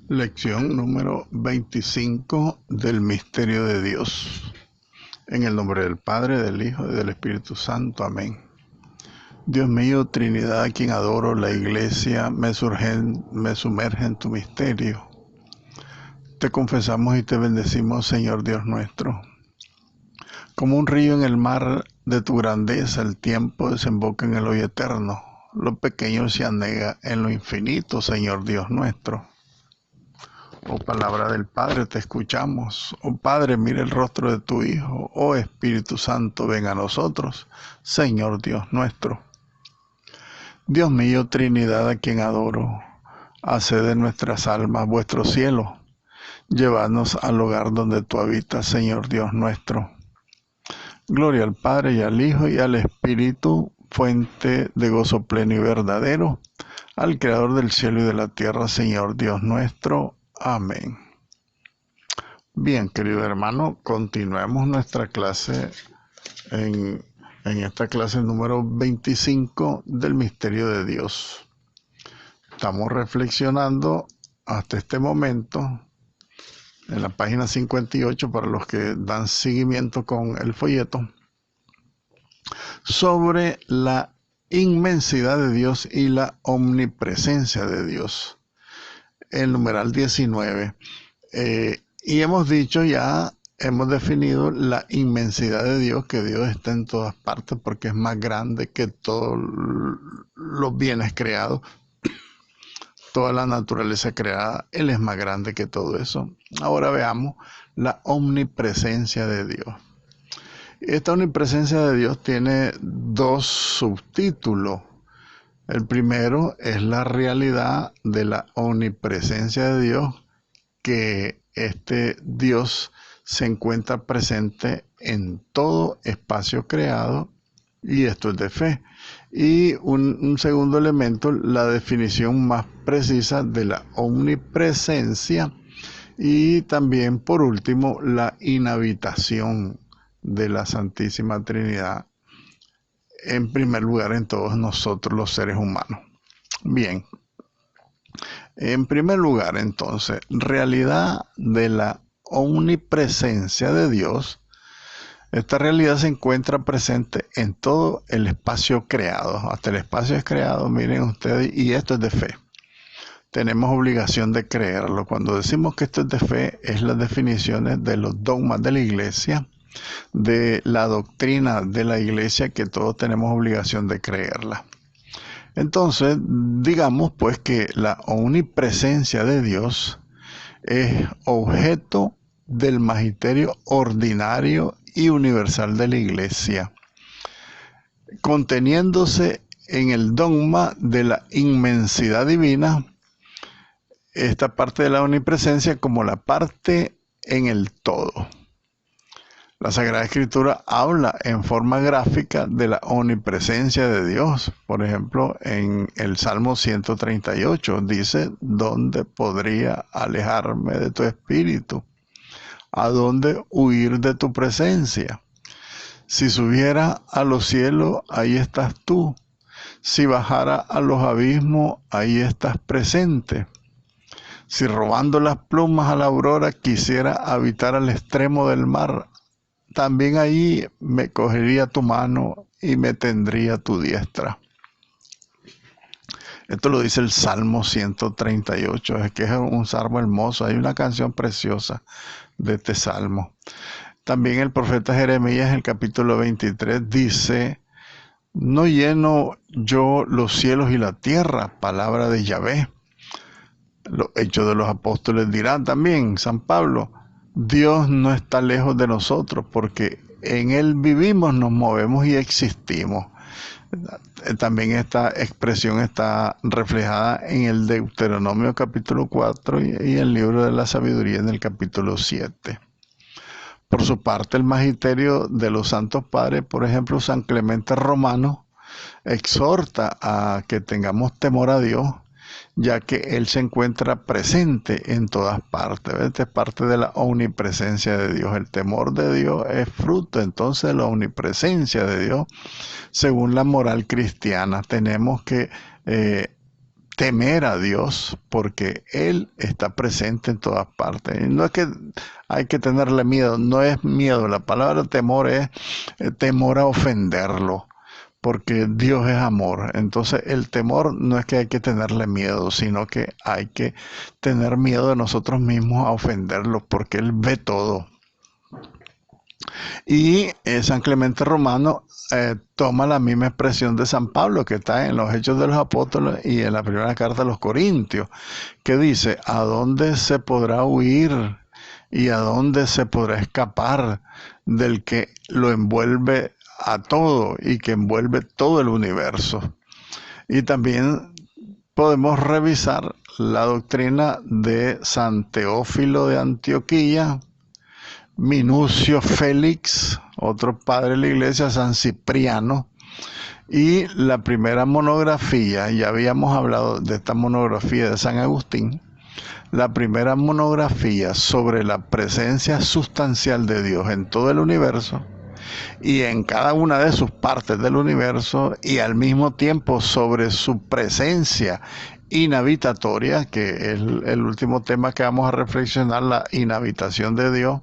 Lección número 25 del misterio de Dios. En el nombre del Padre, del Hijo y del Espíritu Santo. Amén. Dios mío, Trinidad, a quien adoro, la Iglesia me sumerge en tu misterio. Te confesamos y te bendecimos, Señor Dios nuestro. Como un río en el mar de tu grandeza, el tiempo desemboca en el hoy eterno. Lo pequeño se anega en lo infinito, Señor Dios nuestro. Oh palabra del Padre, te escuchamos. Oh Padre, mira el rostro de tu Hijo. Oh Espíritu Santo, ven a nosotros, Señor Dios nuestro. Dios mío, Trinidad, a quien adoro, haced de nuestras almas vuestro cielo. Llevadnos al hogar donde tú habitas, Señor Dios nuestro. Gloria al Padre y al Hijo y al Espíritu, fuente de gozo pleno y verdadero, al Creador del cielo y de la tierra, Señor Dios nuestro. Amén. Bien, querido hermano, continuemos nuestra clase en esta clase número 25 del misterio de Dios. Estamos reflexionando hasta este momento en la página 58 para los que dan seguimiento con el folleto sobre la inmensidad de Dios y la omnipresencia de Dios. El numeral 19. Y hemos definido la inmensidad de Dios, que Dios está en todas partes porque es más grande que todos los bienes creados, toda la naturaleza creada. Él es más grande que todo eso. Ahora veamos la omnipresencia de Dios. Esta omnipresencia de Dios tiene dos subtítulos. El primero es la realidad de la omnipresencia de Dios, que este Dios se encuentra presente en todo espacio creado, y esto es de fe. Y un segundo elemento, la definición más precisa de la omnipresencia, y también por último la inhabitación de la Santísima Trinidad, en primer lugar en todos nosotros los seres humanos. Bien. En primer lugar, entonces, realidad de la omnipresencia de Dios. Esta realidad se encuentra presente en todo el espacio creado. Hasta el espacio es creado, miren ustedes, y esto es de fe. Tenemos obligación de creerlo. Cuando decimos que esto es de fe, es las definiciones de los dogmas de la Iglesia, de la doctrina de la Iglesia, que todos tenemos obligación de creerla. Entonces, digamos pues que la omnipresencia de Dios es objeto del magisterio ordinario y universal de la Iglesia, conteniéndose en el dogma de la inmensidad divina, esta parte de la omnipresencia como la parte en el todo. La Sagrada Escritura habla en forma gráfica de la omnipresencia de Dios. Por ejemplo, en el Salmo 138 dice: ¿dónde podría alejarme de tu espíritu? ¿A dónde huir de tu presencia? Si subiera a los cielos, ahí estás tú. Si bajara a los abismos, ahí estás presente. Si robando las plumas a la aurora quisiera habitar al extremo del mar, también allí me cogería tu mano y me tendría tu diestra. Esto lo dice el Salmo 138, es que es un salmo hermoso. Hay una canción preciosa de este salmo. También el profeta Jeremías en el capítulo 23 dice: no lleno yo los cielos y la tierra, palabra de Yahvé. Los Hechos de los Apóstoles dirán también, San Pablo: Dios no está lejos de nosotros, porque en Él vivimos, nos movemos y existimos. También esta expresión está reflejada en el Deuteronomio capítulo 4 y el libro de la sabiduría en el capítulo 7. Por su parte, el magisterio de los santos padres, por ejemplo, San Clemente Romano, exhorta a que tengamos temor a Dios, ya que Él se encuentra presente en todas partes. Esta es parte de la omnipresencia de Dios. El temor de Dios es fruto entonces de la omnipresencia de Dios. Según la moral cristiana, tenemos que temer a Dios porque Él está presente en todas partes. Y no es que hay que tenerle miedo, no es miedo. La palabra temor es temor a ofenderlo, porque Dios es amor. Entonces el temor no es que hay que tenerle miedo, sino que hay que tener miedo de nosotros mismos a ofenderlo, porque Él ve todo. Y San Clemente Romano toma la misma expresión de San Pablo, que está en los Hechos de los Apóstoles y en la primera carta a los Corintios, que dice: ¿a dónde se podrá huir y a dónde se podrá escapar del que lo envuelve a todo y que envuelve todo el universo? Y también podemos revisar la doctrina de San Teófilo de Antioquía, Minucio Félix, otro padre de la iglesia, San Cipriano, y la primera monografía, ya habíamos hablado de esta monografía de San Agustín, la primera monografía sobre la presencia sustancial de Dios en todo el universo y en cada una de sus partes del universo, y al mismo tiempo sobre su presencia inhabitatoria, que es el último tema que vamos a reflexionar, la inhabitación de Dios.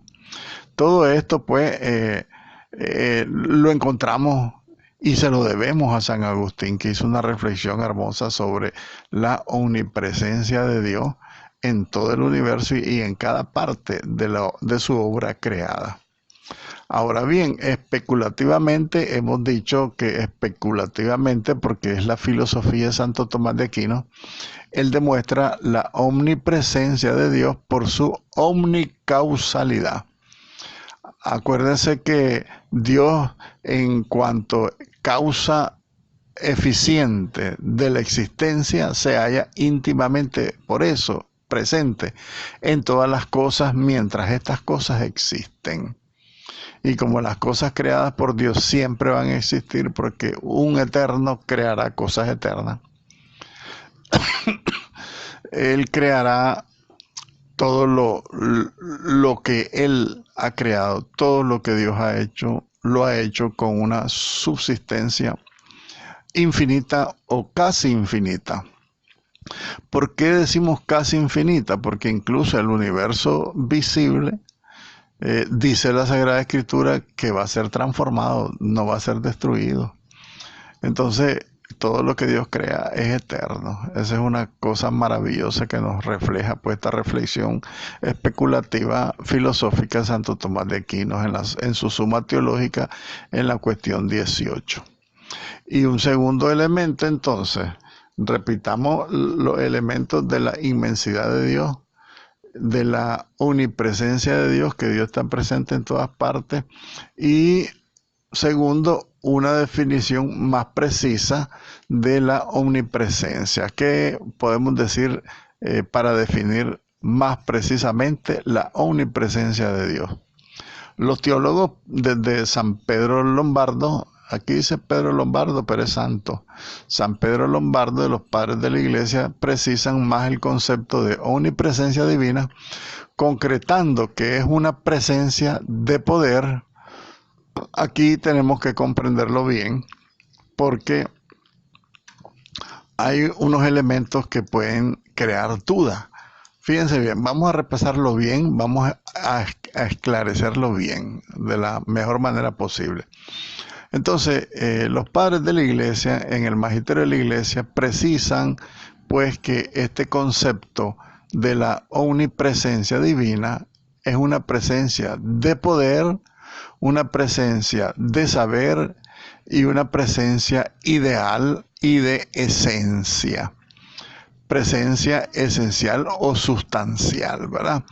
Todo esto pues lo encontramos y se lo debemos a San Agustín, que hizo una reflexión hermosa sobre la omnipresencia de Dios en todo el universo y en cada parte de su obra creada. Ahora bien, especulativamente, hemos dicho que especulativamente, porque es la filosofía de Santo Tomás de Aquino, él demuestra la omnipresencia de Dios por su omnicausalidad. Acuérdense que Dios, en cuanto causa eficiente de la existencia, se halla íntimamente, por eso, presente en todas las cosas mientras estas cosas existen. Y como las cosas creadas por Dios siempre van a existir, porque un eterno creará cosas eternas, Él creará todo lo que Él ha creado, todo lo que Dios ha hecho, lo ha hecho con una subsistencia infinita o casi infinita. ¿Por qué decimos casi infinita? Porque incluso el universo visible, dice la Sagrada Escritura, que va a ser transformado, no va a ser destruido. Entonces, todo lo que Dios crea es eterno. Esa es una cosa maravillosa que nos refleja pues esta reflexión especulativa filosófica de Santo Tomás de Aquino en su Suma Teológica, en la cuestión 18. Y un segundo elemento, entonces, repitamos los elementos de la inmensidad de Dios, de la omnipresencia de Dios, que Dios está presente en todas partes, y segundo, una definición más precisa de la omnipresencia. ¿Qué podemos decir para definir más precisamente la omnipresencia de Dios? Los teólogos desde San Pedro Lombardo, aquí dice Pedro Lombardo, pero es santo, San Pedro Lombardo, de los padres de la iglesia, precisan más el concepto de omnipresencia divina, concretando que es una presencia de poder. Aquí tenemos que comprenderlo bien, porque hay unos elementos que pueden crear duda. Fíjense bien, vamos a repasarlo bien, vamos a esclarecerlo bien, de la mejor manera posible. Entonces, los padres de la iglesia, en el magisterio de la iglesia, precisan pues que este concepto de la omnipresencia divina es una presencia de poder, una presencia de saber y una presencia ideal y de esencia. Presencia esencial o sustancial, ¿verdad?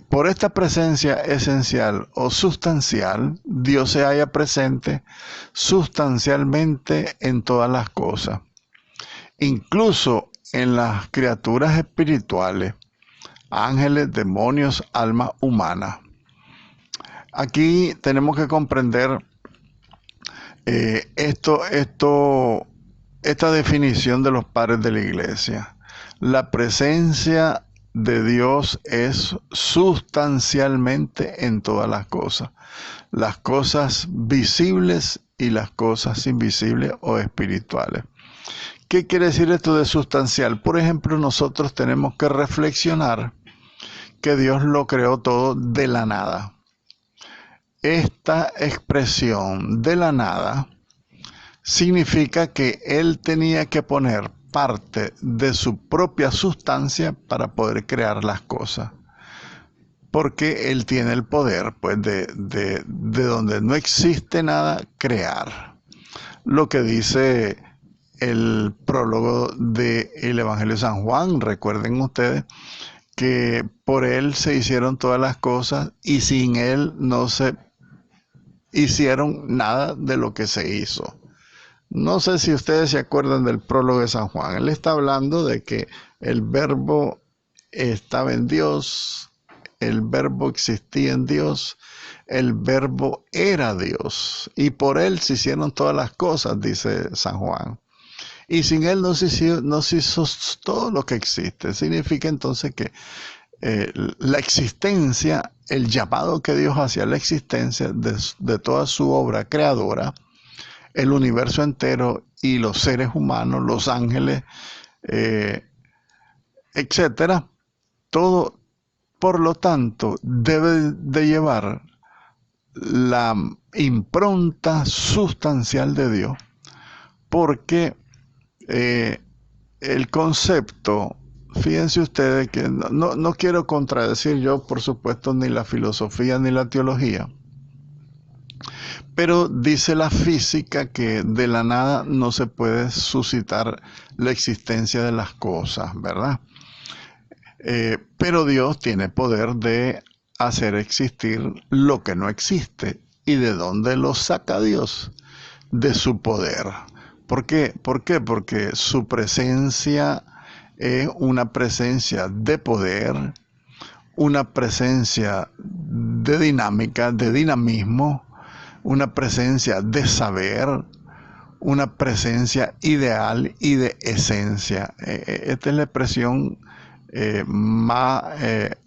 Por esta presencia esencial o sustancial, Dios se halla presente sustancialmente en todas las cosas, incluso en las criaturas espirituales, ángeles, demonios, alma humana. Aquí tenemos que comprender esta definición de los padres de la iglesia. La presencia de Dios es sustancialmente en todas las cosas visibles y las cosas invisibles o espirituales. ¿Qué quiere decir esto de sustancial? Por ejemplo, nosotros tenemos que reflexionar que Dios lo creó todo de la nada. Esta expresión de la nada significa que Él tenía que poner parte de su propia sustancia para poder crear las cosas. Porque Él tiene el poder, pues, de donde no existe nada, crear. Lo que dice el prólogo del Evangelio de San Juan, recuerden ustedes, que por Él se hicieron todas las cosas y sin Él no se hicieron nada de lo que se hizo. No sé si ustedes se acuerdan del prólogo de San Juan. Él está hablando de que el verbo estaba en Dios, el verbo existía en Dios, el verbo era Dios y por Él se hicieron todas las cosas, dice San Juan. Y sin Él no se hizo todo lo que existe. Significa entonces que la existencia, el llamado que Dios hacía a la existencia de toda su obra creadora, el universo entero y los seres humanos, los ángeles, etcétera, todo, por lo tanto, debe de llevar la impronta sustancial de Dios, porque el concepto, fíjense ustedes que no quiero contradecir yo, por supuesto, ni la filosofía ni la teología, pero dice la física que de la nada no se puede suscitar la existencia de las cosas, ¿verdad? Pero Dios tiene poder de hacer existir lo que no existe. ¿Y de dónde lo saca Dios? De su poder. ¿Por qué? ¿Por qué? Porque su presencia es una presencia de poder, una presencia de dinámica, de dinamismo, una presencia de saber, una presencia ideal y de esencia. Esta es la expresión más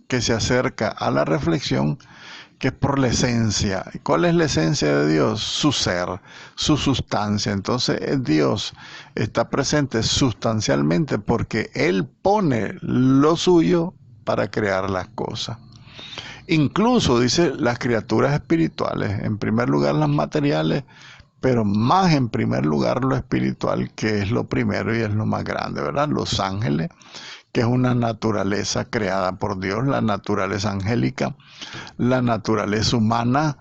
que se acerca a la reflexión, que es por la esencia. ¿Cuál es la esencia de Dios? Su ser, su sustancia. Entonces Dios está presente sustancialmente porque Él pone lo suyo para crear las cosas. Incluso, dice, las criaturas espirituales, en primer lugar las materiales, pero más en primer lugar lo espiritual, que es lo primero y es lo más grande, ¿verdad? Los ángeles, que es una naturaleza creada por Dios, la naturaleza angélica, la naturaleza humana,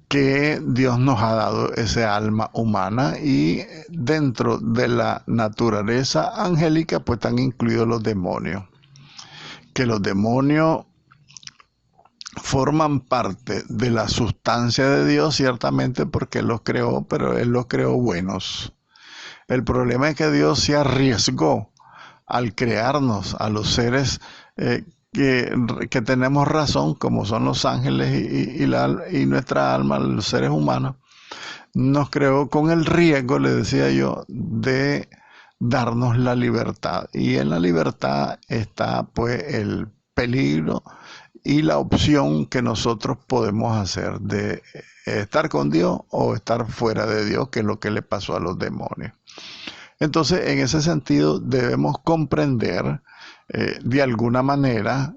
que Dios nos ha dado ese alma humana, y dentro de la naturaleza angélica pues están incluidos los demonios, que los demonios forman parte de la sustancia de Dios, ciertamente porque Él los creó, pero Él los creó buenos. El problema es que Dios se arriesgó al crearnos a los seres que tenemos razón, como son los ángeles y nuestra alma, los seres humanos. Nos creó con el riesgo, le decía yo, de darnos la libertad. Y en la libertad está pues el peligro y la opción que nosotros podemos hacer de estar con Dios o estar fuera de Dios, que es lo que le pasó a los demonios. Entonces, en ese sentido, debemos comprender de alguna manera,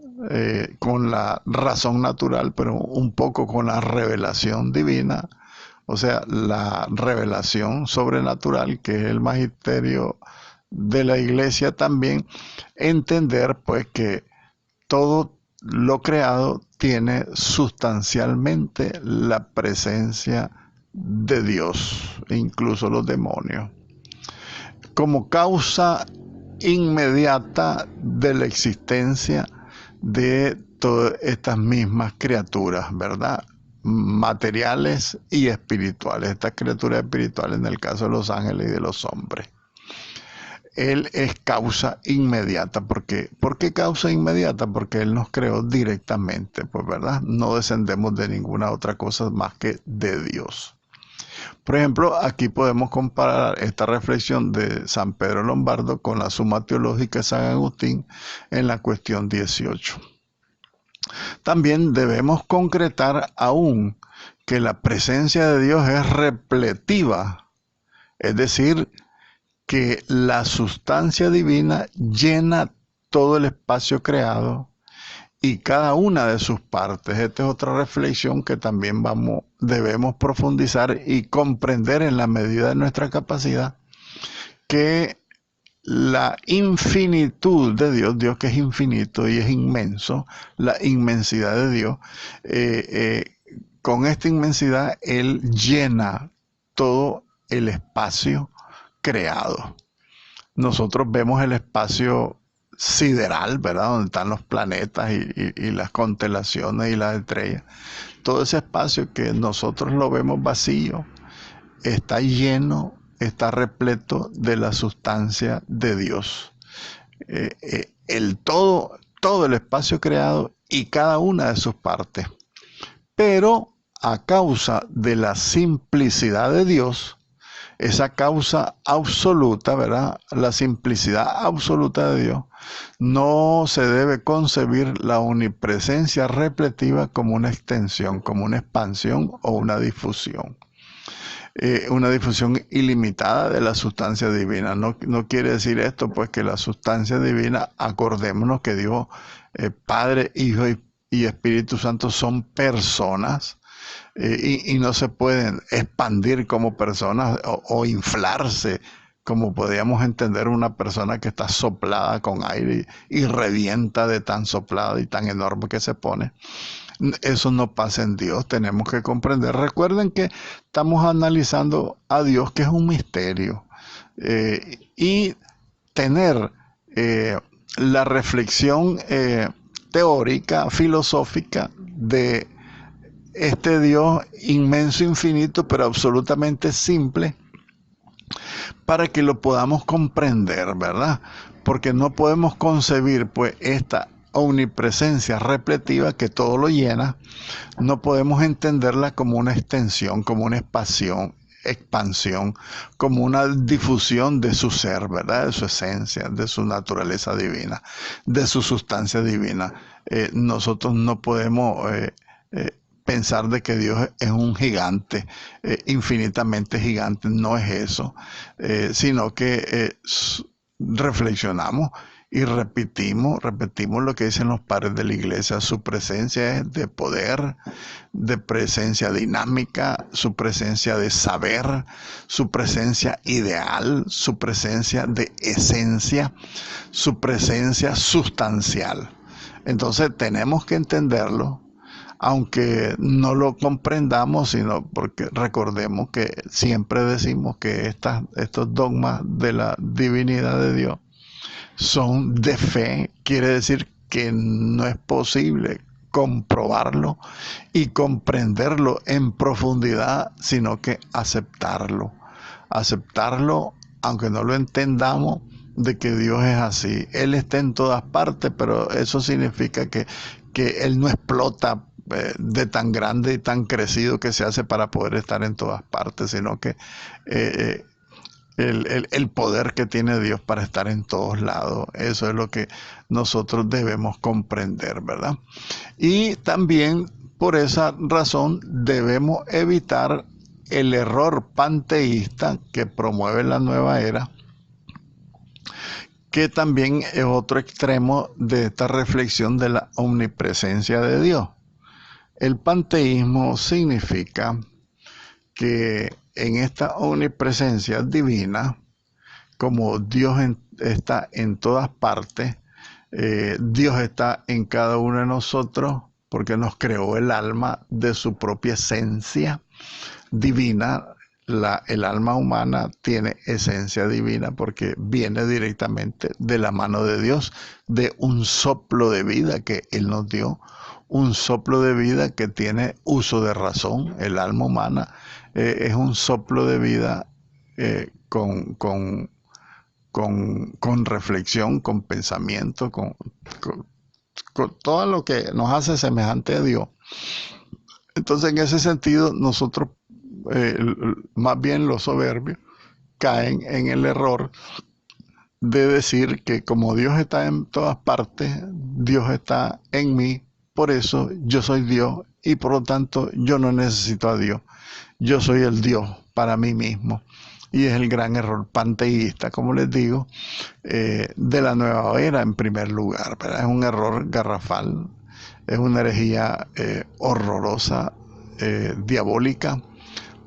con la razón natural, pero un poco con la revelación divina, o sea, la revelación sobrenatural, que es el magisterio de la Iglesia también, entender pues que todo lo creado tiene sustancialmente la presencia de Dios, incluso los demonios, como causa inmediata de la existencia de todas estas mismas criaturas, ¿verdad? Materiales y espirituales, estas criaturas espirituales en el caso de los ángeles y de los hombres. Él es causa inmediata. ¿Por qué? ¿Por qué causa inmediata? Porque Él nos creó directamente, pues, ¿verdad? No descendemos de ninguna otra cosa más que de Dios. Por ejemplo, aquí podemos comparar esta reflexión de San Pedro Lombardo con la Suma Teológica de San Agustín en la cuestión 18. También debemos concretar aún que la presencia de Dios es repletiva, es decir, que la sustancia divina llena todo el espacio creado y cada una de sus partes. Esta es otra reflexión que también debemos profundizar y comprender en la medida de nuestra capacidad, que la infinitud de Dios, Dios que es infinito y es inmenso, la inmensidad de Dios, con esta inmensidad Él llena todo el espacio creado. Nosotros vemos el espacio sideral, ¿verdad? Donde están los planetas y las constelaciones y las estrellas. Todo ese espacio que nosotros lo vemos vacío, está lleno, está repleto de la sustancia de Dios. Todo el espacio creado y cada una de sus partes. Pero a causa de la simplicidad de Dios, esa causa absoluta, ¿verdad? La simplicidad absoluta de Dios, no se debe concebir la omnipresencia repletiva como una extensión, como una expansión o una difusión. Una difusión ilimitada de la sustancia divina. No quiere decir esto, pues, que la sustancia divina, acordémonos que Dios, Padre, Hijo y Espíritu Santo son personas, y no se pueden expandir como personas o inflarse como podríamos entender una persona que está soplada con aire y revienta de tan soplada y tan enorme que se pone. Eso no pasa en Dios, tenemos que comprender. Recuerden que estamos analizando a Dios, que es un misterio, y tener la reflexión teórica, filosófica de este Dios inmenso, infinito, pero absolutamente simple, para que lo podamos comprender, ¿verdad? Porque no podemos concebir, pues, esta omnipresencia repletiva que todo lo llena, no podemos entenderla como una extensión, como una expansión, como una difusión de su ser, ¿verdad? De su esencia, de su naturaleza divina, de su sustancia divina. Nosotros no podemos pensar de que Dios es un gigante, infinitamente gigante. No es eso, sino que reflexionamos y repetimos lo que dicen los padres de la iglesia. Su presencia es de poder, de presencia dinámica, su presencia de saber, su presencia ideal, su presencia de esencia, su presencia sustancial. Entonces tenemos que entenderlo, aunque no lo comprendamos, sino porque recordemos que siempre decimos que estos dogmas de la divinidad de Dios son de fe. Quiere decir que no es posible comprobarlo y comprenderlo en profundidad, sino que aceptarlo, aunque no lo entendamos, de que Dios es así. Él está en todas partes, pero eso significa que Él no explota de tan grande y tan crecido que se hace para poder estar en todas partes, sino que el poder que tiene Dios para estar en todos lados, eso es lo que nosotros debemos comprender, ¿verdad? Y también por esa razón debemos evitar el error panteísta que promueve la nueva era, que también es otro extremo de esta reflexión de la omnipresencia de Dios. El panteísmo significa que en esta omnipresencia divina, como Dios está en todas partes, Dios está en cada uno de nosotros porque nos creó el alma de su propia esencia divina. El alma humana tiene esencia divina porque viene directamente de la mano de Dios, de un soplo de vida que Él nos dio, un soplo de vida que tiene uso de razón. El alma humana es un soplo de vida con reflexión, con pensamiento, con todo lo que nos hace semejante a Dios. Entonces, en ese sentido, nosotros, más bien los soberbios, caen en el error de decir que como Dios está en todas partes, Dios está en mí, por eso yo soy Dios y por lo tanto yo no necesito a Dios. Yo soy el Dios para mí mismo. y es el gran error panteísta, como les digo, de la nueva era en primer lugar, ¿verdad? Es un error garrafal, es una herejía horrorosa, diabólica,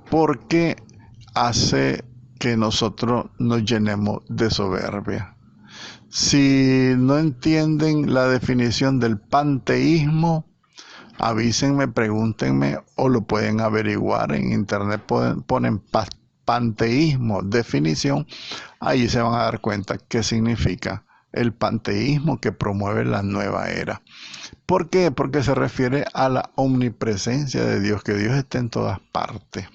porque hace que nosotros nos llenemos de soberbia. Si no entienden la definición del panteísmo, avísenme, pregúntenme o lo pueden averiguar. En internet ponen panteísmo, definición. Ahí se van a dar cuenta qué significa el panteísmo que promueve la nueva era. ¿Por qué? Porque se refiere a la omnipresencia de Dios, que Dios está en todas partes.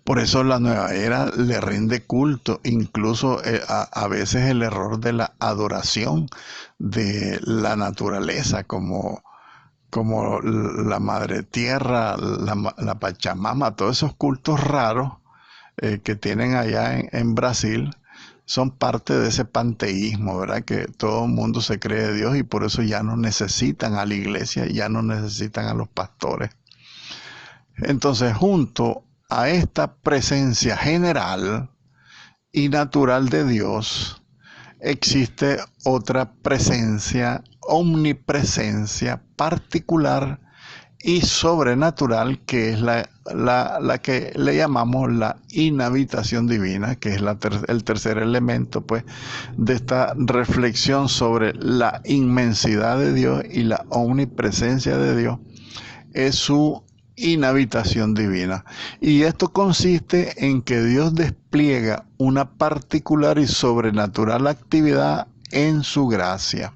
Por eso la nueva era le rinde culto, incluso a veces el error de la adoración de la naturaleza, como la madre tierra, la Pachamama, todos esos cultos raros que tienen allá en Brasil, son parte de ese panteísmo, ¿verdad? Que todo el mundo se cree de Dios y por eso ya no necesitan a la iglesia, ya no necesitan a los pastores. Entonces, junto a esta presencia general y natural de Dios, existe otra presencia, omnipresencia particular y sobrenatural, que es la que le llamamos la inhabitación divina, que es el tercer elemento, pues, de esta reflexión sobre la inmensidad de Dios y la omnipresencia de Dios, es su inhabitación divina. Y esto consiste en que Dios despliega una particular y sobrenatural actividad en su gracia,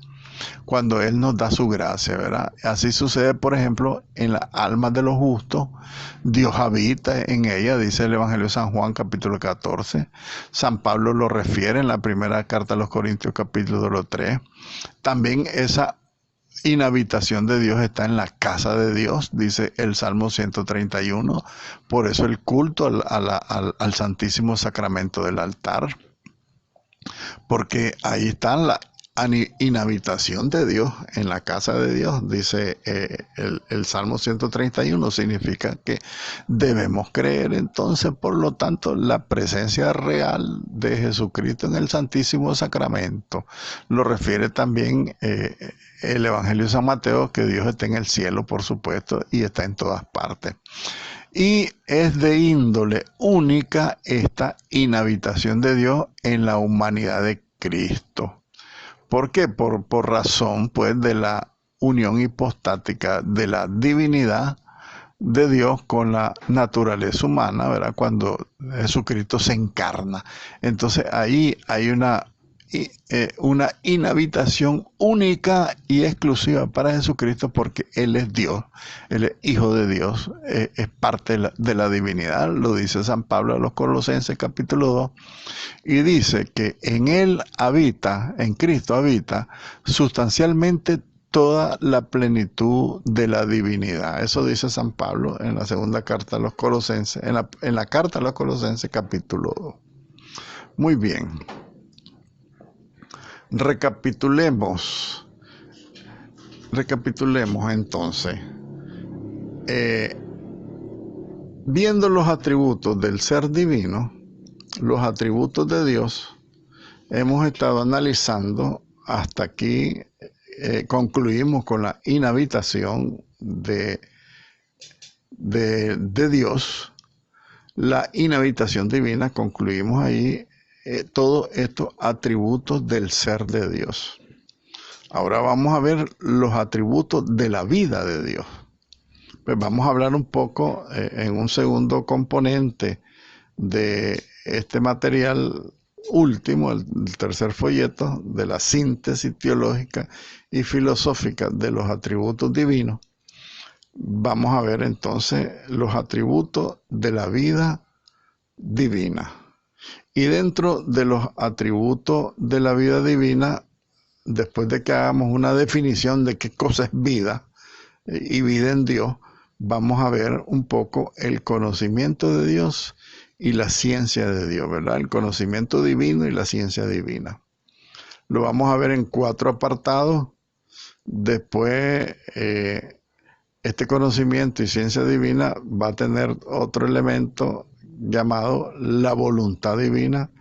cuando Él nos da su gracia, ¿verdad? Así sucede, por ejemplo, en las almas de los justos. Dios habita en ella, dice el Evangelio de San Juan, capítulo 14. San Pablo lo refiere en la primera carta a los Corintios, capítulo 3. También esa inhabitación de Dios está en la casa de Dios, dice el Salmo 131. Por eso el culto al Santísimo Sacramento del altar, porque ahí está la inhabitación de Dios en la casa de Dios, dice el Salmo 131. Significa que debemos creer entonces, por lo tanto, la presencia real de Jesucristo en el Santísimo Sacramento. Lo refiere también el Evangelio de San Mateo, que Dios está en el cielo, por supuesto, y está en todas partes. Y es de índole única esta inhabitación de Dios en la humanidad de Cristo. ¿Por qué? Por razón, pues, de la unión hipostática de la divinidad de Dios con la naturaleza humana, ¿verdad? Cuando Jesucristo se encarna. Entonces ahí hay una inhabitación única y exclusiva para Jesucristo, porque Él es Dios, Él es Hijo de Dios, es parte de la divinidad. Lo dice San Pablo a los Colosenses, capítulo 2, y dice que en Él habita, en Cristo habita sustancialmente toda la plenitud de la divinidad. Eso dice San Pablo en la segunda carta a los Colosenses, en la carta a los Colosenses, capítulo 2. Muy bien. Recapitulemos entonces. Viendo los atributos del ser divino, los atributos de Dios, hemos estado analizando hasta aquí. Concluimos con la inhabitación de Dios, la inhabitación divina. Concluimos ahí todos estos atributos del ser de Dios. Ahora vamos a ver los atributos de la vida de Dios. Pues vamos a hablar un poco en un segundo componente de este material último, el tercer folleto, de la síntesis teológica y filosófica de los atributos divinos. Vamos a ver entonces los atributos de la vida divina. Y dentro de los atributos de la vida divina, después de que hagamos una definición de qué cosa es vida y vida en Dios, vamos a ver un poco el conocimiento de Dios y la ciencia de Dios, ¿verdad? El conocimiento divino y la ciencia divina. Lo vamos a ver en 4 apartados. Después, este conocimiento y ciencia divina va a tener otro elemento llamado la voluntad divina,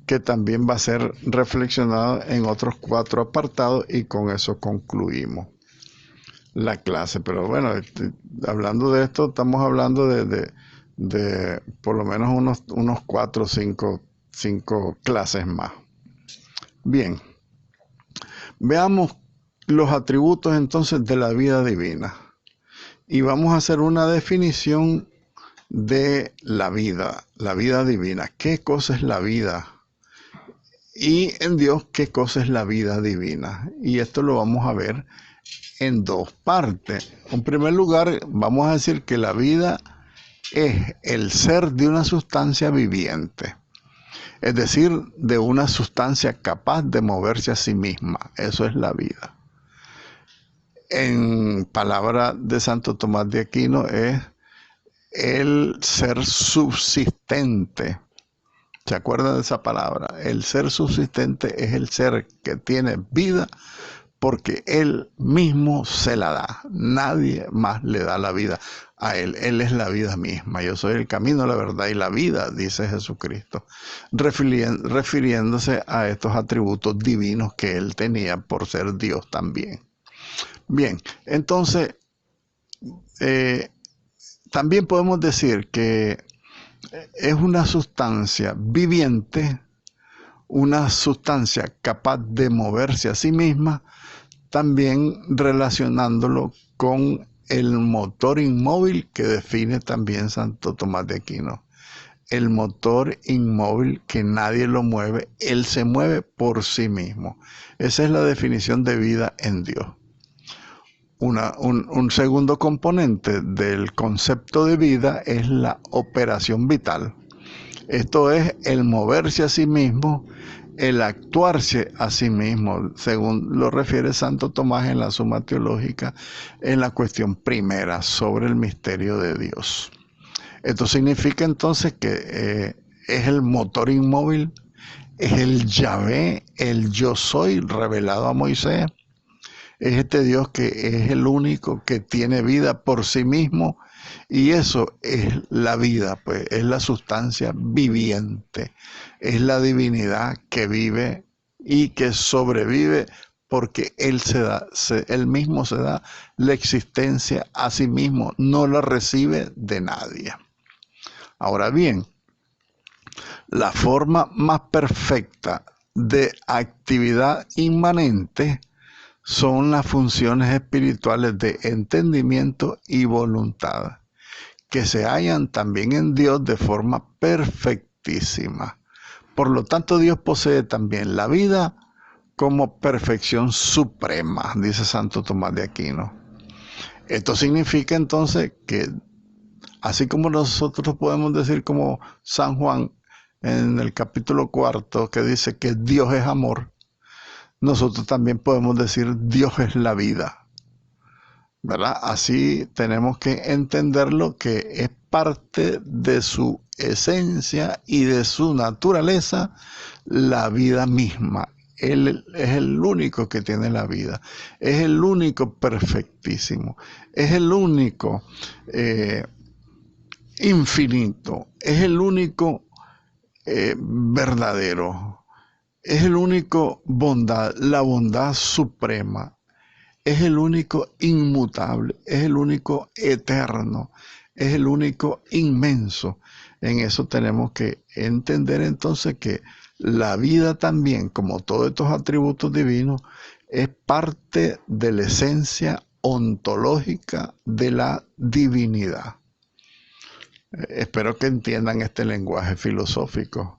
que también va a ser reflexionado en otros 4 apartados, y con eso concluimos la clase. Pero bueno, hablando de esto, estamos hablando de por lo menos unos 4 o 5 clases más. Bien, veamos los atributos entonces de la vida divina, y vamos a hacer una definición de la vida divina. ¿Qué cosa es la vida? Y en Dios, ¿qué cosa es la vida divina? Y esto lo vamos a ver en 2 partes. En primer lugar, vamos a decir que la vida es el ser de una sustancia viviente, es decir, de una sustancia capaz de moverse a sí misma. Eso es la vida. En palabra de Santo Tomás de Aquino, es el ser subsistente. ¿Se acuerdan de esa palabra? El ser subsistente es el ser que tiene vida porque él mismo se la da. Nadie más le da la vida a él. Él es la vida misma. Yo soy el camino, la verdad y la vida, dice Jesucristo, refiriéndose a estos atributos divinos que él tenía por ser Dios también. Bien, entonces, también podemos decir que es una sustancia viviente, una sustancia capaz de moverse a sí misma, también relacionándolo con el motor inmóvil que define también Santo Tomás de Aquino. El motor inmóvil que nadie lo mueve, él se mueve por sí mismo. Esa es la definición de vida en Dios. Un segundo componente del concepto de vida es la operación vital. Esto es el moverse a sí mismo, el actuarse a sí mismo, según lo refiere Santo Tomás en la Suma Teológica, en la cuestión primera sobre el misterio de Dios. Esto significa entonces que es el motor inmóvil, es el Yahvé, el yo soy revelado a Moisés. Es este Dios que es el único que tiene vida por sí mismo, y eso es la vida, pues es la sustancia viviente, es la divinidad que vive y que sobrevive porque él él mismo se da la existencia a sí mismo, no la recibe de nadie. Ahora bien, la forma más perfecta de actividad inmanente son las funciones espirituales de entendimiento y voluntad, que se hallan también en Dios de forma perfectísima. Por lo tanto, Dios posee también la vida como perfección suprema, dice Santo Tomás de Aquino. Esto significa entonces que, así como nosotros podemos decir como San Juan en el capítulo 4, que dice que Dios es amor, nosotros también podemos decir Dios es la vida, ¿verdad? Así tenemos que entenderlo, que es parte de su esencia y de su naturaleza la vida misma. Él es el único que tiene la vida, es el único perfectísimo, es el único infinito, es el único verdadero. Es el único bondad, la bondad suprema. Es el único inmutable, es el único eterno, es el único inmenso. En eso tenemos que entender entonces que la vida también, como todos estos atributos divinos, es parte de la esencia ontológica de la divinidad. Espero que entiendan este lenguaje filosófico,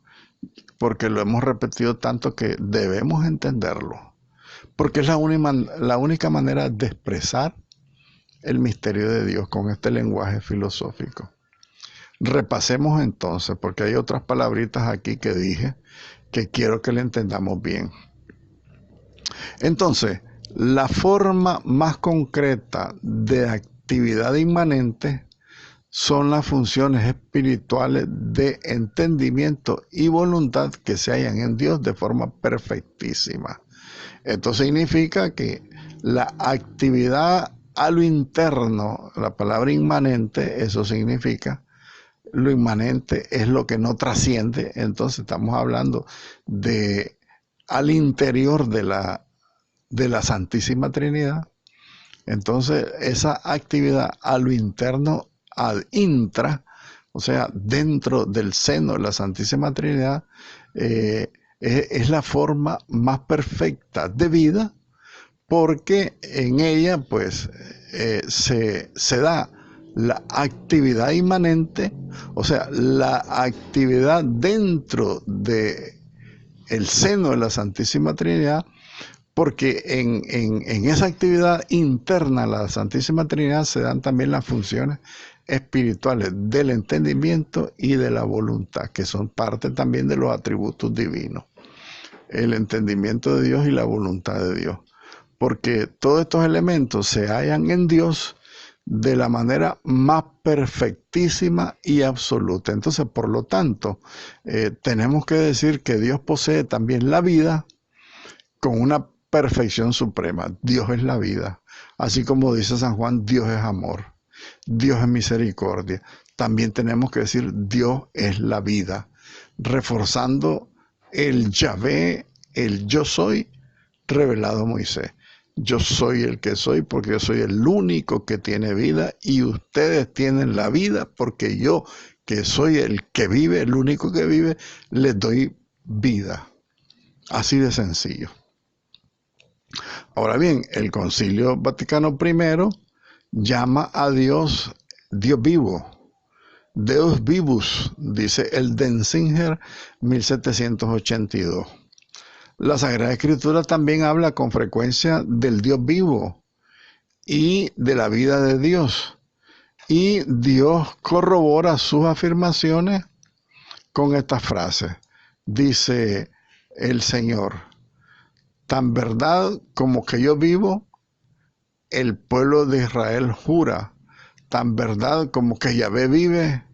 porque lo hemos repetido tanto que debemos entenderlo, porque es la única manera de expresar el misterio de Dios con este lenguaje filosófico. Repasemos entonces, porque hay otras palabritas aquí que dije que quiero que le entendamos bien. Entonces, la forma más concreta de actividad inmanente son las funciones espirituales de entendimiento y voluntad que se hallan en Dios de forma perfectísima. Esto significa que la actividad a lo interno, la palabra inmanente, eso significa lo inmanente es lo que no trasciende. Entonces estamos hablando de al interior de la Santísima Trinidad. Entonces esa actividad a lo interno, ad intra, o sea, dentro del seno de la Santísima Trinidad, es la forma más perfecta de vida, porque en ella pues se da la actividad inmanente, o sea, la actividad dentro de el seno de la Santísima Trinidad, porque en esa actividad interna a la Santísima Trinidad se dan también las funciones espirituales del entendimiento y de la voluntad, que son parte también de los atributos divinos. El entendimiento de Dios y la voluntad de Dios. Porque todos estos elementos se hallan en Dios de la manera más perfectísima y absoluta. Entonces, por lo tanto, tenemos que decir que Dios posee también la vida con una perfección suprema. Dios es la vida. Así como dice San Juan, Dios es amor. Dios es misericordia. También tenemos que decir Dios es la vida, reforzando el Yahvé, el yo soy, revelado a Moisés. Yo soy el que soy porque yo soy el único que tiene vida y ustedes tienen la vida porque yo, que soy el que vive, el único que vive, les doy vida. Así de sencillo. Ahora bien, el Concilio Vaticano I llama a Dios Dios vivo. Deus vivus, dice el Denzinger 1782. La Sagrada Escritura también habla con frecuencia del Dios vivo y de la vida de Dios. Y Dios corrobora sus afirmaciones con estas frases. Dice el Señor: tan verdad como que yo vivo, el pueblo de Israel jura, tan verdad como que Yahvé vive,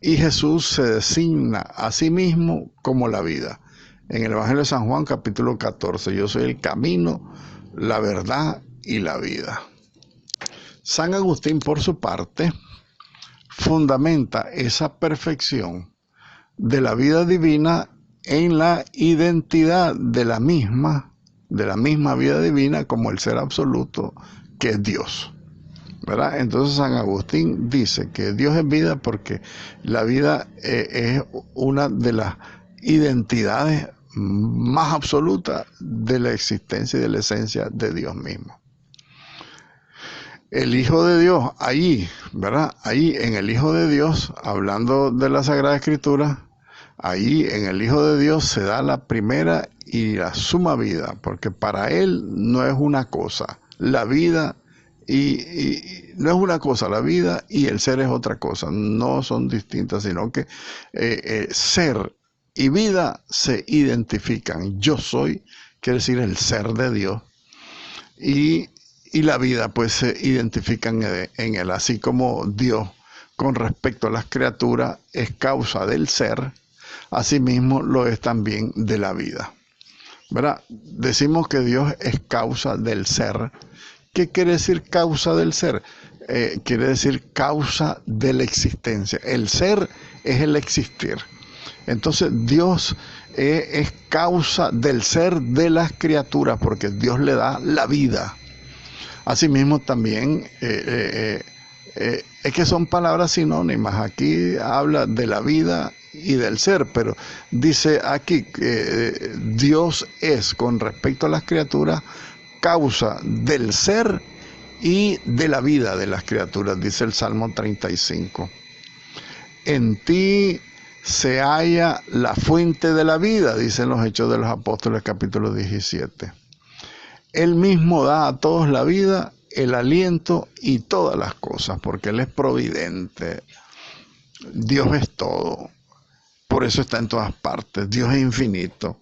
y Jesús se designa a sí mismo como la vida. En el Evangelio de San Juan, capítulo 14, yo soy el camino, la verdad y la vida. San Agustín, por su parte, fundamenta esa perfección de la vida divina en la identidad de la misma vida divina como el ser absoluto que es Dios, ¿verdad? Entonces San Agustín dice que Dios es vida porque la vida es una de las identidades más absolutas de la existencia y de la esencia de Dios mismo. El Hijo de Dios, ahí, ¿verdad? Ahí en el Hijo de Dios, hablando de la Sagrada Escritura, ahí en el Hijo de Dios se da la primera y la suma vida, porque para Él no es una cosa, la vida y no es una cosa, la vida y el ser es otra cosa, no son distintas, sino que ser y vida se identifican. Yo soy, quiere decir el ser de Dios, y la vida pues se identifican en Él, así como Dios con respecto a las criaturas es causa del ser, asimismo lo es también de la vida, ¿verdad? Decimos que Dios es causa del ser. ¿Qué quiere decir causa del ser? Quiere decir causa de la existencia. El ser es el existir. Entonces Dios es causa del ser de las criaturas porque Dios le da la vida. Asimismo también es que son palabras sinónimas. Aquí habla de la vida y del ser, pero dice aquí que Dios es con respecto a las criaturas causa del ser y de la vida de las criaturas, dice el Salmo 35. En ti se halla la fuente de la vida, dicen los Hechos de los Apóstoles, capítulo 17. Él mismo da a todos la vida, el aliento y todas las cosas, porque Él es providente. Dios es todo. Por eso está en todas partes. Dios es infinito.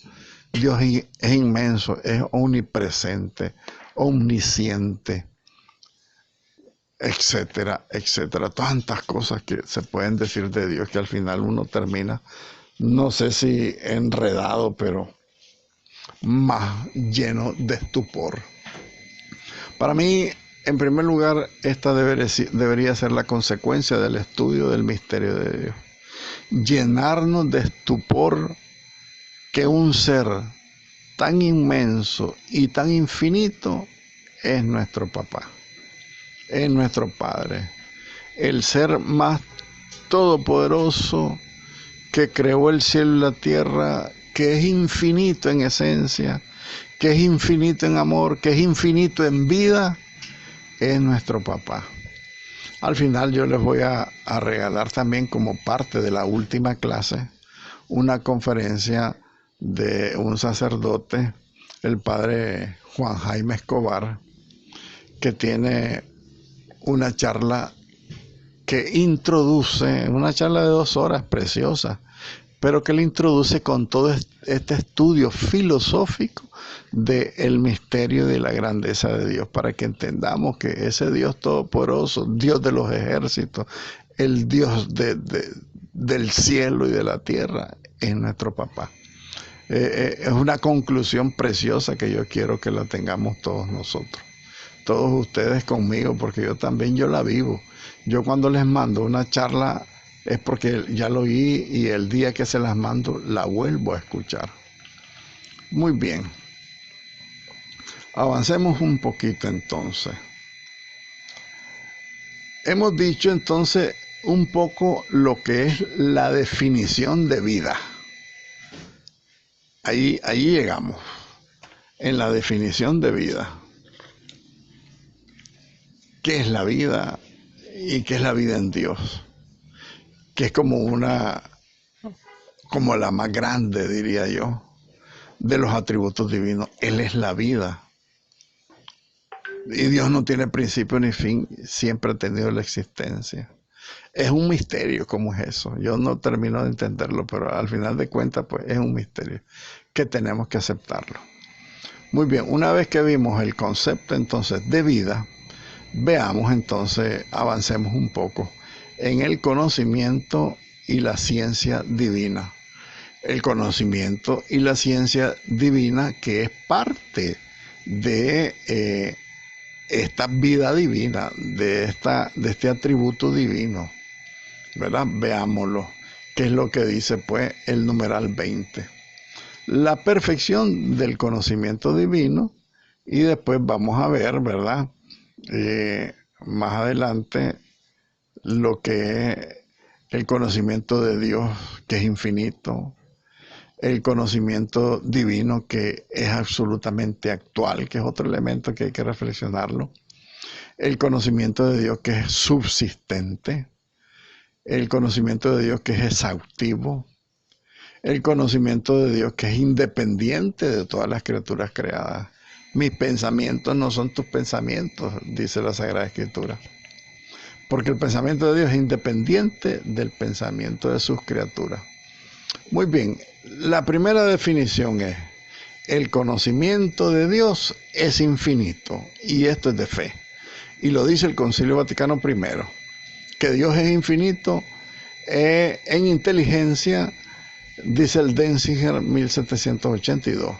Dios es inmenso, es omnipresente, omnisciente, etcétera, etcétera. Tantas cosas que se pueden decir de Dios que al final uno termina, no sé si enredado, pero más lleno de estupor. Para mí, En primer lugar, esta debería ser la consecuencia del estudio del misterio de Dios. Llenarnos de estupor que un ser tan inmenso y tan infinito es nuestro papá, es nuestro Padre, el ser más todopoderoso que creó el cielo y la tierra, que es infinito en esencia, que es infinito en amor, que es infinito en vida, es nuestro papá. Al final yo les voy a regalar también, como parte de la última clase, una conferencia de un sacerdote, el padre Juan Jaime Escobar, que tiene una charla que introduce, una charla de 2 horas preciosa, pero que le introduce con todo este estudio filosófico del misterio de la grandeza de Dios, para que entendamos que ese Dios todopoderoso, Dios de los ejércitos, el Dios del cielo y de la tierra, es nuestro papá. Es una conclusión preciosa que yo quiero que la tengamos todos nosotros, todos ustedes conmigo, porque yo la vivo. Yo cuando les mando una charla es porque ya lo oí, y el día que se las mando la vuelvo a escuchar. Muy bien. Avancemos un poquito entonces. Hemos dicho entonces un poco lo que es la definición de vida. Ahí llegamos, en la definición de vida. ¿Qué es la vida y qué es la vida en Dios? Que es como la más grande, diría yo, de los atributos divinos. Él es la vida. Y Dios no tiene principio ni fin, siempre ha tenido la existencia. Es un misterio cómo es eso. Yo no termino de entenderlo, pero al final de cuentas, pues es un misterio que tenemos que aceptarlo. Muy bien, una vez que vimos el concepto entonces de vida, veamos entonces, avancemos un poco en el conocimiento y la ciencia divina. El conocimiento y la ciencia divina, que es parte de esta vida divina, de este atributo divino, ¿verdad? Veámoslo. ¿Qué es lo que dice pues el numeral 20? La perfección del conocimiento divino, y después vamos a ver, ¿verdad? Más adelante, lo que es el conocimiento de Dios, que es infinito, el conocimiento divino, que es absolutamente actual, que es otro elemento que hay que reflexionarlo, el conocimiento de Dios, que es subsistente, el conocimiento de Dios, que es exhaustivo, el conocimiento de Dios, que es independiente de todas las criaturas creadas. Mis pensamientos no son tus pensamientos, dice la Sagrada Escritura, porque el pensamiento de Dios es independiente del pensamiento de sus criaturas. Muy bien, la primera definición es: el conocimiento de Dios es infinito, y esto es de fe. Y lo dice el Concilio Vaticano I, que Dios es infinito en inteligencia, dice el Denzinger 1782.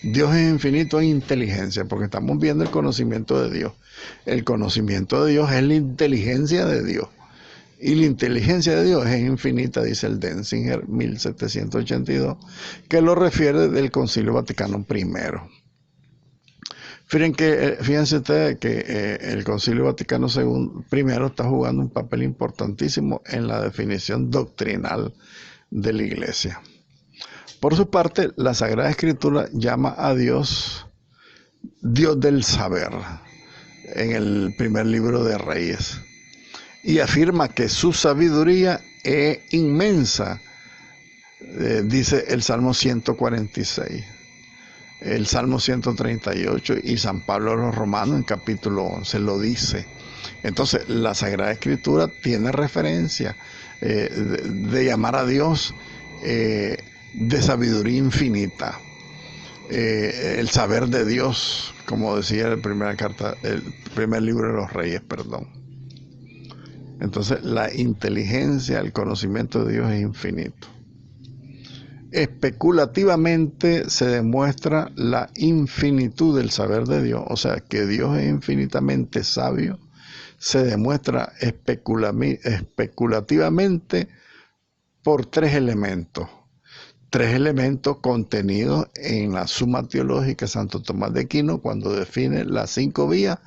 Dios es infinito en inteligencia, porque estamos viendo el conocimiento de Dios. El conocimiento de Dios es la inteligencia de Dios. Y la inteligencia de Dios es infinita, dice el Denzinger 1782, que lo refiere del Concilio Vaticano I. Fíjense ustedes que el Concilio Vaticano I está jugando un papel importantísimo en la definición doctrinal de la Iglesia. Por su parte, la Sagrada Escritura llama a Dios Dios del saber, en el primer libro de Reyes, y afirma que su sabiduría es inmensa, dice el Salmo 146, el Salmo 138, y San Pablo a los Romanos en capítulo 11 lo dice. Entonces, la Sagrada Escritura tiene referencia de llamar a Dios de sabiduría infinita, el saber de Dios, como decía el primer libro de los Reyes, perdón. Entonces, la inteligencia, el conocimiento de Dios es infinito. especulativamente se demuestra la infinitud del saber de Dios, o sea, que Dios es infinitamente sabio, se demuestra especulativamente por tres elementos contenidos en la Suma Teológica de Santo Tomás de Aquino cuando define las 5 vías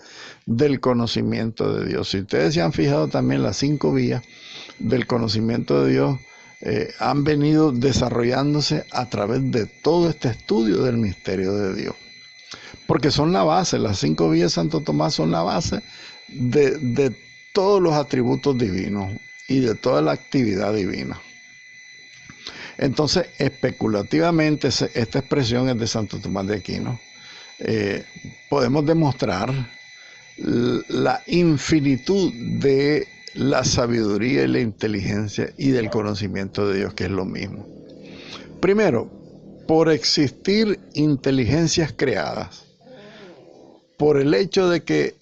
del conocimiento de Dios. Si ustedes se han fijado también, las 5 vías del conocimiento de Dios han venido desarrollándose a través de todo este estudio del misterio de Dios. Porque son la base, las 5 vías de Santo Tomás son la base de todos los atributos divinos y de toda la actividad divina. Entonces, especulativamente, esta expresión es de Santo Tomás de Aquino. Podemos demostrar la infinitud de la sabiduría y la inteligencia y del conocimiento de Dios, que es lo mismo. Primero, por existir inteligencias creadas, por el hecho de que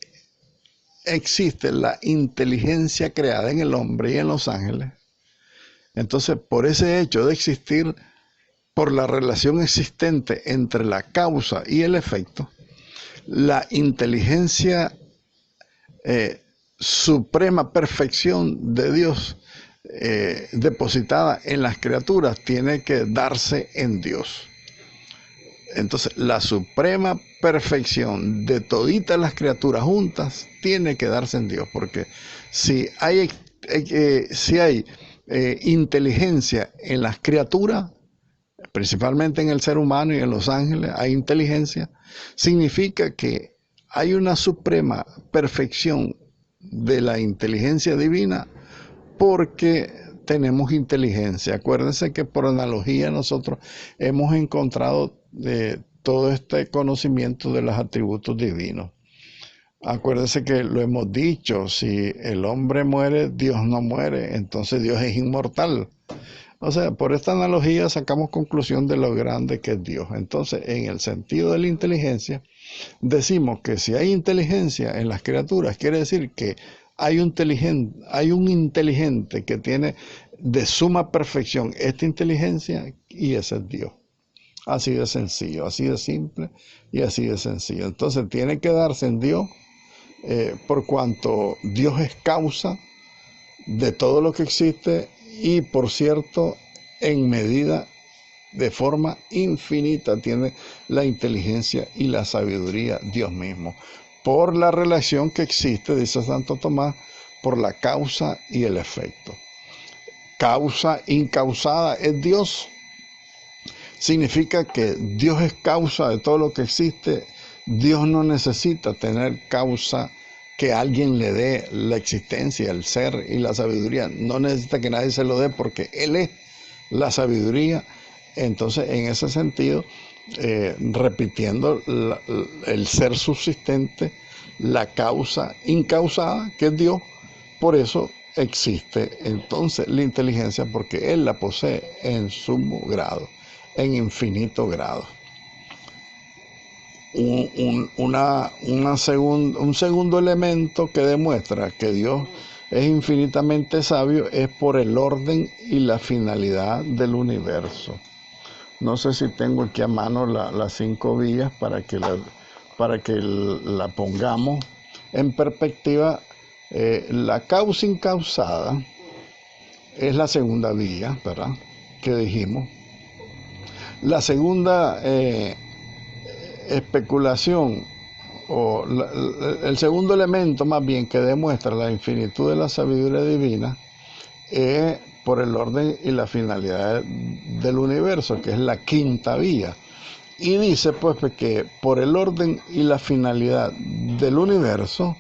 existe la inteligencia creada en el hombre y en los ángeles, entonces por ese hecho de existir, por la relación existente entre la causa y el efecto, la inteligencia suprema perfección de Dios depositada en las criaturas tiene que darse en Dios. Entonces, la suprema perfección de toditas las criaturas juntas tiene que darse en Dios, porque si hay inteligencia en las criaturas, principalmente en el ser humano y en los ángeles, hay inteligencia, significa que hay una suprema perfección de la inteligencia divina porque tenemos inteligencia. Acuérdense que por analogía nosotros hemos encontrado todo este conocimiento de los atributos divinos. Acuérdense que lo hemos dicho, si el hombre muere, Dios no muere, entonces Dios es inmortal. O sea, por esta analogía sacamos conclusión de lo grande que es Dios. Entonces, en el sentido de la inteligencia, decimos que si hay inteligencia en las criaturas, quiere decir que hay un inteligente que tiene de suma perfección esta inteligencia, y ese es Dios. Así de sencillo, así de simple y así de sencillo. Entonces tiene que darse en Dios, por cuanto Dios es causa de todo lo que existe y, por cierto, en medida, de forma infinita, tiene la inteligencia y la sabiduría Dios mismo, por la relación que existe, dice Santo Tomás, por la causa y el efecto. Causa incausada es Dios. Significa que Dios es causa de todo lo que existe. Dios no necesita tener causa que alguien le dé la existencia, el ser y la sabiduría. No necesita que nadie se lo dé porque Él es la sabiduría. Entonces, en ese sentido, repitiendo el ser subsistente, la causa incausada, que es Dios, por eso existe entonces la inteligencia, porque Él la posee en sumo grado, en infinito grado. Un segundo elemento que demuestra que Dios es infinitamente sabio es por el orden y la finalidad del universo. No sé si tengo aquí a mano las 5 vías para que la pongamos en perspectiva. La causa incausada es la segunda vía, ¿verdad?, que dijimos. La segunda especulación, o el segundo elemento más bien que demuestra la infinitud de la sabiduría divina, es por el orden y la finalidad del universo, que es la quinta vía. Y dice pues que por el orden y la finalidad del universo,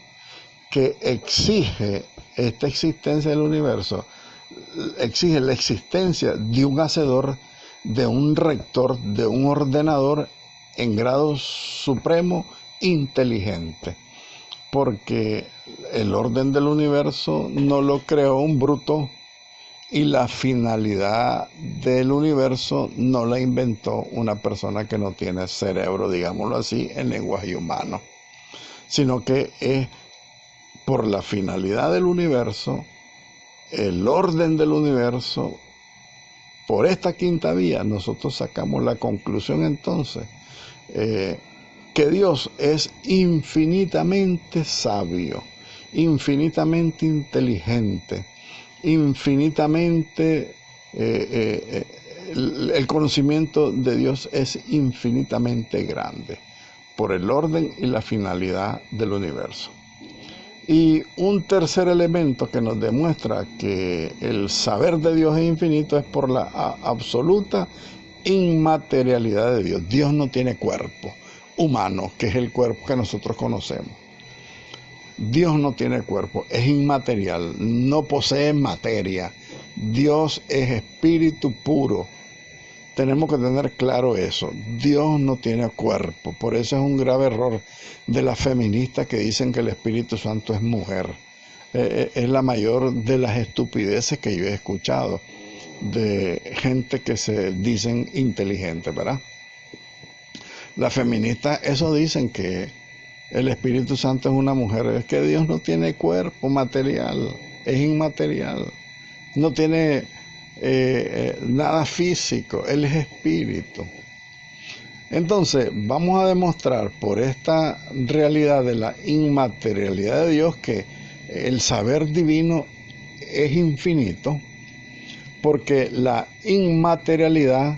que exige esta existencia del universo, exige la existencia de un hacedor, de un rector, de un ordenador en grado supremo inteligente, porque el orden del universo no lo creó un bruto y la finalidad del universo no la inventó una persona que no tiene cerebro, digámoslo así, en lenguaje humano, sino que es por la finalidad del universo, el orden del universo, por esta quinta vía nosotros sacamos la conclusión entonces que Dios es infinitamente sabio, infinitamente inteligente, infinitamente el conocimiento de Dios es infinitamente grande por el orden y la finalidad del universo. Y un tercer elemento que nos demuestra que el saber de Dios es infinito es por la absoluta inmaterialidad de Dios. Dios no tiene cuerpo humano, que es el cuerpo que nosotros conocemos. Dios no tiene cuerpo, es inmaterial, no posee materia. Dios es espíritu puro. Tenemos que tener claro eso. Dios no tiene cuerpo. Por eso es un grave error de las feministas que dicen que el Espíritu Santo es mujer. Es la mayor de las estupideces que yo he escuchado de gente que se dicen inteligentes, ¿verdad? Las feministas eso dicen, que el Espíritu Santo es una mujer. Es que Dios no tiene cuerpo material, es inmaterial. No tiene nada físico, Él es espíritu. Entonces vamos a demostrar por esta realidad de la inmaterialidad de Dios que el saber divino es infinito, porque la inmaterialidad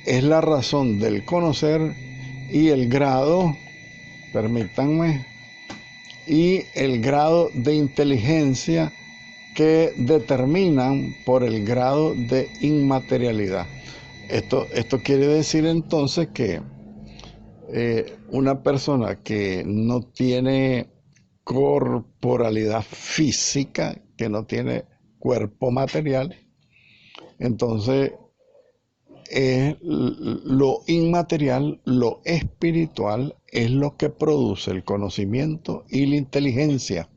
es la razón del conocer y el grado, permítanme, y el grado de inteligencia que determinan por el grado de inmaterialidad. Esto quiere decir entonces que una persona que no tiene corporalidad física, que no tiene cuerpo material, entonces lo inmaterial, lo espiritual, es lo que produce el conocimiento y la inteligencia.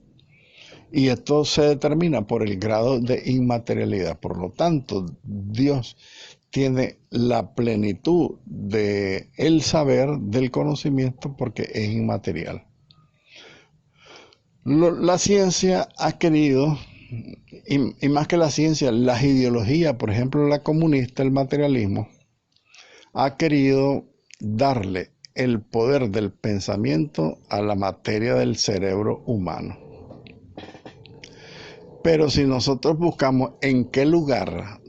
Y esto se determina por el grado de inmaterialidad. Por lo tanto, Dios tiene la plenitud del saber, del conocimiento, porque es inmaterial. La ciencia ha querido, y más que la ciencia, las ideologías, por ejemplo la comunista, el materialismo, ha querido darle el poder del pensamiento a la materia del cerebro humano. Pero si nosotros buscamos en qué lugar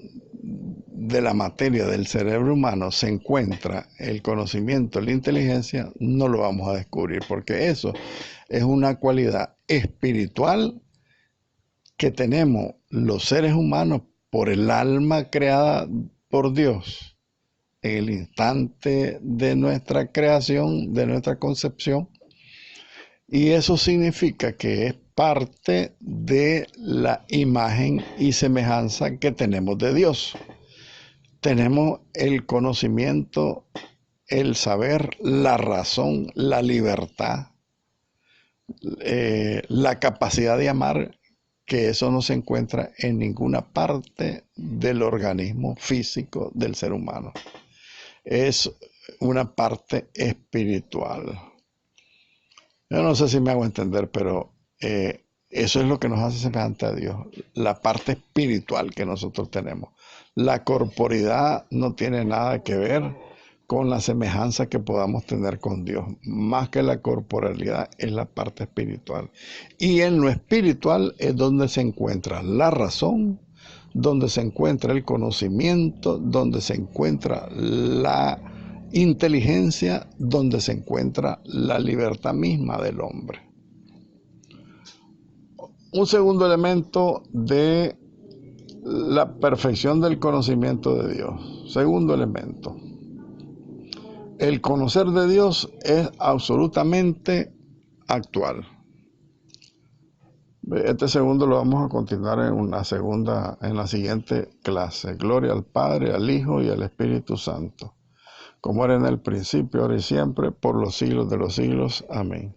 de la materia del cerebro humano se encuentra el conocimiento, la inteligencia, no lo vamos a descubrir, porque eso es una cualidad espiritual que tenemos los seres humanos por el alma creada por Dios en el instante de nuestra creación, de nuestra concepción, y eso significa que es parte de la imagen y semejanza que tenemos de Dios. Tenemos el conocimiento, el saber, la razón, la libertad, la capacidad de amar, que eso no se encuentra en ninguna parte del organismo físico del ser humano. Es una parte espiritual. Yo no sé si me hago entender, pero eso es lo que nos hace semejante a Dios, la parte espiritual que nosotros tenemos. La corporidad no tiene nada que ver con la semejanza que podamos tener con Dios. Más que la corporalidad es la parte espiritual. Y en lo espiritual es donde se encuentra la razón, donde se encuentra el conocimiento, donde se encuentra la inteligencia, donde se encuentra la libertad misma del hombre. Un segundo elemento de la perfección del conocimiento de Dios. Segundo elemento. El conocer de Dios es absolutamente actual. Este segundo lo vamos a continuar en la siguiente clase. Gloria al Padre, al Hijo y al Espíritu Santo, como era en el principio, ahora y siempre, por los siglos de los siglos. Amén.